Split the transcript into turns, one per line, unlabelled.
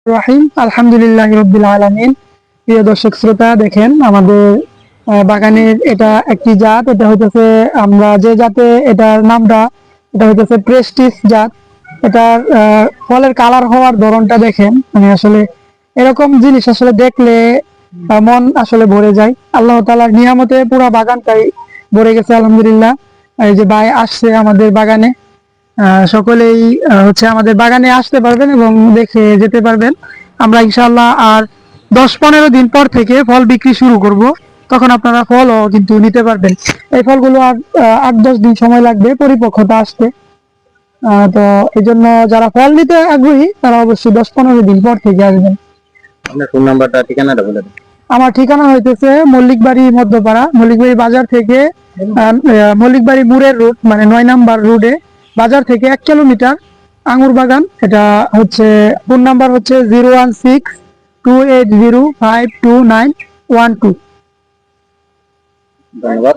রহিম আলহামদুলিল্লাহ রাব্বিল আলামিন। প্রিয় দর্শক শ্রোতা, দেখেন আমাদের বাগানের এটা একটি জাত। এটা হইতেছে আমরা যে জাতে এটার নামটা, এটা হইতেছে প্রেস্টিজ জাত। এটার ফলের কালার হওয়ার ধরনটা দেখেন, মানে আসলে এরকম জিনিস আসলে দেখলে মন আসলে ভরে যায়। আল্লাহ তাআলার নিয়ামতে পুরো বাগানটাই ভরে গেছে আলহামদুলিল্লাহ। এই যে ভাই আসছে আমাদের বাগানে, সকলেই হচ্ছে আমাদের বাগানে আসতে পারবেন এবং দেখে যেতে পারবেন। আমরা ইনশাআল্লাহ আর 10-15 দিন পর থেকে ফল বিক্রি শুরু করব। তখন আপনারা ফলও কিন্তু নিতে পারবেন। এই ফলগুলো আর 8-10 দিন সময় লাগবে পরিপক্কতা আসতে। তো এই জন্য যারা ফল নিতে আগ্রহী তারা অবশ্যই 10-15 দিন পর থেকে আসবেন।
আপনার ফোন নাম্বারটা ঠিকানাটা বলে দিন।
আমার ঠিকানা হইতেছে মল্লিকবাড়ি মধ্যপাড়া, মল্লিকবাড়ি বাজার থেকে মল্লিকবাড়ি মুরের রুট, মানে 9 নম্বর রোডে বাজার থেকে 1 কিলোমিটার আঙ্গুর বাগান। এটা হচ্ছে ফোন নাম্বার হচ্ছে 016-280-52912।
ধন্যবাদ।